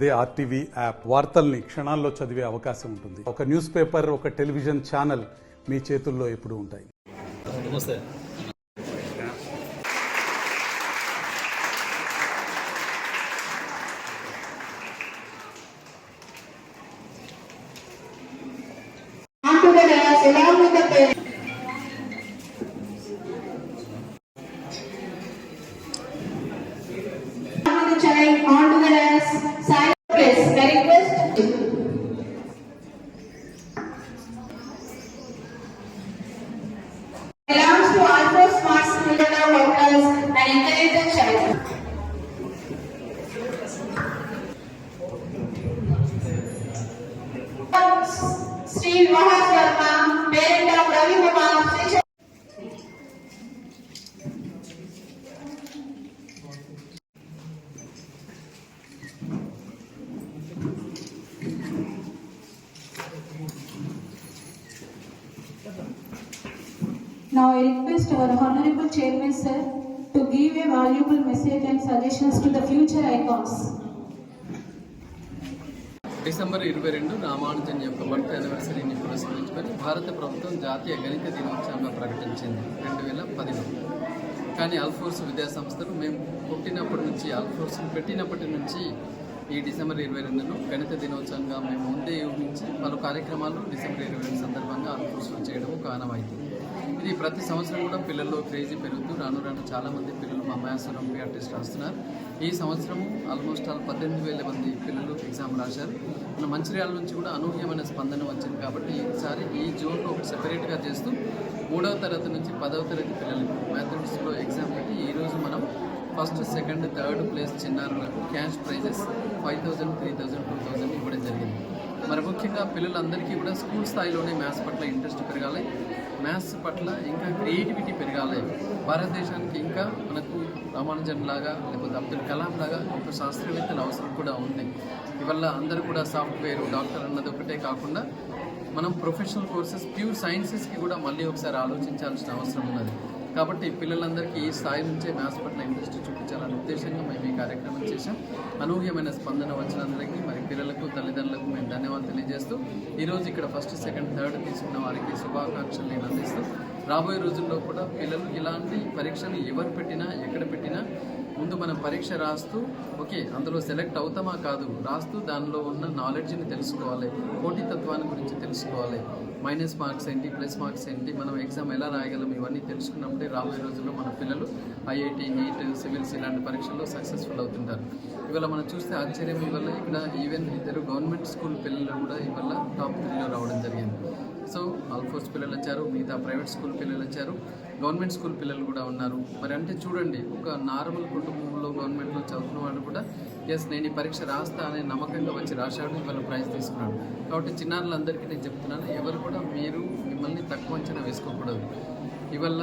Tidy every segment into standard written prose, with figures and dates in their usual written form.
అదే RTV app వార్తల్ని క్షణాల్లో చదివే అవకాశం ఉంటుంది. ఒక న్యూస్ పేపర్, ఒక టెలివిజన్ ఛానల్ మీ చేతుల్లో ఎప్పుడూ ఉంటాయి. నమస్తే. belongs to all four smart school workers and encourage the child. Sri Vahas Verma, parent of Ravi Kumar, Now I request our Honorable Chairman Sir to give a valuable message and suggestions to the future icons. December 22 Ramanujan యొక్క birth యానివర్సరీని పురస్కరించుకొని భారత ప్రభుత్వం జాతీయ గణిత దినోత్సవంగా ప్రకటించింది 2010లో. కానీ అల్ఫోర్స్ విద్యా సంస్థలు మేము పుట్టినప్పటి నుంచి అల్ఫోర్స్ని పెట్టినప్పటి నుంచి ఈ డిసెంబర్ 22ను గణిత దినోత్సవంగా మేము ముందే ఊహించి పలు కార్యక్రమాలు డిసెంబర్ 22 సందర్భంగా అల్ఫోర్స్లో చేయడం కారణమైంది. ఇది ప్రతి సంవత్సరం కూడా పిల్లల్లో క్రేజీ పెరుగుతూ రాను చాలామంది పిల్లలు మా మ్యాథ్స్ ఒలింపియాడ్ టెస్ట్ రాస్తున్నారు. ఈ సంవత్సరము ఆల్మోస్ట్ 18,000 మంది పిల్లలు ఎగ్జామ్ రాశారు. మన మంచిర్యాల నుంచి కూడా అనూహ్యమైన స్పందన వచ్చింది. కాబట్టి ఈసారి ఈ జోన్లో ఒకటి సెపరేట్గా చేస్తూ 3వ తరగతి నుంచి 10వ తరగతి పిల్లలకు మ్యాథమెటిక్స్లో ఎగ్జామ్ పెట్టి ఈరోజు మనం ఫస్ట్, సెకండ్, థర్డ్ ప్లేస్ చిన్నారులకు క్యాష్ ప్రైజెస్ 5,000, 3,000, 2,000 ఇవ్వడం జరిగింది. మరి ముఖ్యంగా పిల్లలందరికీ కూడా స్కూల్ స్థాయిలోనే మ్యాథ్స్ పట్ల ఇంట్రెస్ట్ పెరగాలి, మ్యాథ్స్ పట్ల ఇంకా క్రియేటివిటీ పెరగాలి. భారతదేశానికి ఇంకా మనకు రామానుజన్ లాగా లేకపోతే అబ్దుల్ కలాం లాగా ఇంకా శాస్త్రవేత్తల అవసరం కూడా ఉంది. ఇవల్ల అందరూ కూడా సాఫ్ట్వేర్, డాక్టర్ అన్నది ఒకటే కాకుండా మనం ప్రొఫెషనల్ కోర్సెస్, ప్యూర్ సైన్సెస్కి కూడా మళ్ళీ ఒకసారి ఆలోచించాల్సిన అవసరం ఉన్నది. కాబట్టి పిల్లలందరికీ ఈ స్థాయి నుంచే మ్యాథ్స్ పట్ల ఇంట్రెస్ట్ చూపించాలనే ఉద్దేశంగా మేము ఈ కార్యక్రమం చేశాం. అనూహ్యమైన స్పందన వచ్చినందరికీ మరి పిల్లలకు, తల్లిదండ్రులకు మేము ధన్యవాదాలు తెలియజేస్తూ ఈరోజు ఇక్కడ ఫస్ట్, సెకండ్, థర్డ్ తీసుకున్న వారికి శుభాకాంక్షలు నేను అందిస్తూ రాబోయే రోజుల్లో కూడా పిల్లలు ఇలాంటి పరీక్షలు ఎవరు పెట్టినా, ఎక్కడ పెట్టినా ముందు మనం పరీక్ష రాస్తూ అందులో సెలెక్ట్ అవుతామా కాదు, రాస్తూ దానిలో ఉన్న నాలెడ్జ్ని తెలుసుకోవాలి, పోటీతత్వాన్ని గురించి తెలుసుకోవాలి, మైనస్ మార్క్స్ ఏంటి, ప్లస్ మార్క్స్ ఏంటి, మనం ఎగ్జామ్ ఎలా రాయగలం, ఇవన్నీ తెలుసుకున్నప్పుడే రాబోయే రోజుల్లో మన పిల్లలు ఐఐటి, నీట్, సివిల్స్ ఇలాంటి పరీక్షల్లో సక్సెస్ఫుల్ అవుతుంటారు. ఇవాళ మనం చూస్తే ఆశ్చర్యం, ఇవాళ ఇక్కడ ఈవెన్ ఇద్దరు గవర్నమెంట్ స్కూల్ పిల్లలు కూడా ఇవాళ టాప్ 3లో రావడం జరిగింది. సో అల్ఫోర్స్ పిల్లలు వచ్చారు, మిగతా ప్రైవేట్ స్కూల్ పిల్లలు వచ్చారు, గవర్నమెంట్ స్కూల్ పిల్లలు కూడా ఉన్నారు. మరి అంటే చూడండి, ఒక నార్మల్ కుటుంబంలో గవర్నమెంట్లో చదువుకున్న వాడు కూడా నేను ఈ పరీక్ష రాస్తా అనే నమ్మకంగా వచ్చి రాశాడు, ఇవాళ ప్రైజ్ తీసుకున్నాడు. కాబట్టి చిన్నారులందరికీ నేను చెప్తున్నాను, ఎవరు కూడా మీరు మిమ్మల్ని తక్కువ అంచనా వేసుకోకూడదు. ఇవల్ల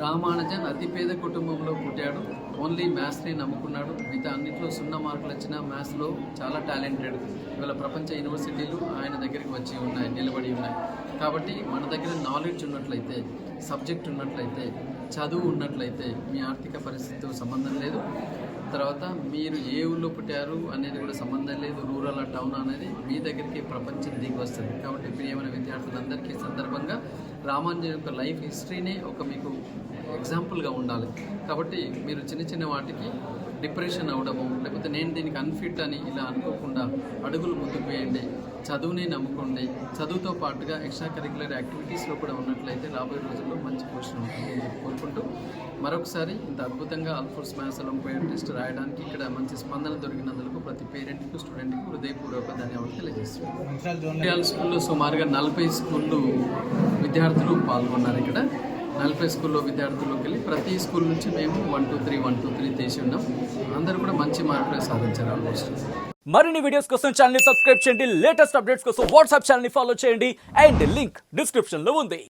రామానుజన్ అతి పేద కుటుంబంలో పుట్టాడు, ఓన్లీ మ్యాథ్స్ని నమ్ముకున్నాడు, మిగతా అన్నింటిలో 0 మార్కులు వచ్చిన మ్యాథ్స్లో చాలా టాలెంటెడ్. ఇవాళ ప్రపంచ యూనివర్సిటీలు ఆయన దగ్గరికి వచ్చి ఉన్నాయి, నిలబడి ఉన్నాయి. కాబట్టి మన దగ్గర నాలెడ్జ్ ఉన్నట్లయితే, సబ్జెక్ట్ ఉన్నట్లయితే, చదువు ఉన్నట్లయితే మీ ఆర్థిక పరిస్థితితో సంబంధం లేదు. తర్వాత మీరు ఏ ఊళ్ళో పుట్టారు అనేది కూడా సంబంధం లేదు, రూరల్ టౌన్ అనేది మీ దగ్గరికి ప్రపంచం దిగి వస్తుంది. కాబట్టి ప్రియమైన విద్యార్థులందరికీ సందర్భంగా రామానుజన్ యొక్క లైఫ్ హిస్టరీనే ఒక మీకు ఎగ్జాంపుల్గా ఉండాలి. కాబట్టి మీరు చిన్న వాటికి డిప్రెషన్ అవ్వడము, లేకపోతే నేను దీనికి అన్ఫిట్ అని ఇలా అనుకోకుండా అడుగులు ముందుకు వేయండి, చదువుని నమ్ముకోండి. చదువుతో పాటుగా ఎక్స్ట్రా కరిక్యులర్ యాక్టివిటీస్లో కూడా ఉన్నట్లయితే రాబోయే రోజుల్లో మంచి పోషన్ ఉంటుంది అని కోరుకుంటూ మరొకసారి ఇంత అద్భుతంగా అల్ఫోర్స్ మ్యాథ్స్ ఒలింపియాడ్ టెస్ట్ రాయడానికి ఇక్కడ మంచి స్పందన దొరికినందుకు ప్రతి పేరెంట్కు, స్టూడెంట్కి హృదయపూర్వక ధన్యవాదాలు తెలియజేస్తున్నాను. స్కూల్లో సుమారుగా 40 స్కూళ్ళు విద్యార్థులు పాల్గొన్నారు. ఇక్కడ 40 స్కూల్లో విద్యార్థుల్లోకి వెళ్ళి ప్రతి స్కూల్ నుంచి మేము 1, 2, 3, 1, 2, 3 తీసి ఉన్నాం. అందరూ కూడా మంచి మార్కులు సాధించారు ఆల్మోస్ట్. మరిన్ని వీడియోస్ కోసం ఛానల్ ని సబ్స్క్రైబ్ చేయండి, లేటెస్ట్ అప్డేట్స్ కోసం వాట్సాప్ ఛానల్ ని ఫాలో చేయండి అండ్ లింక్ డిస్క్రిప్షన్ లో ఉంది.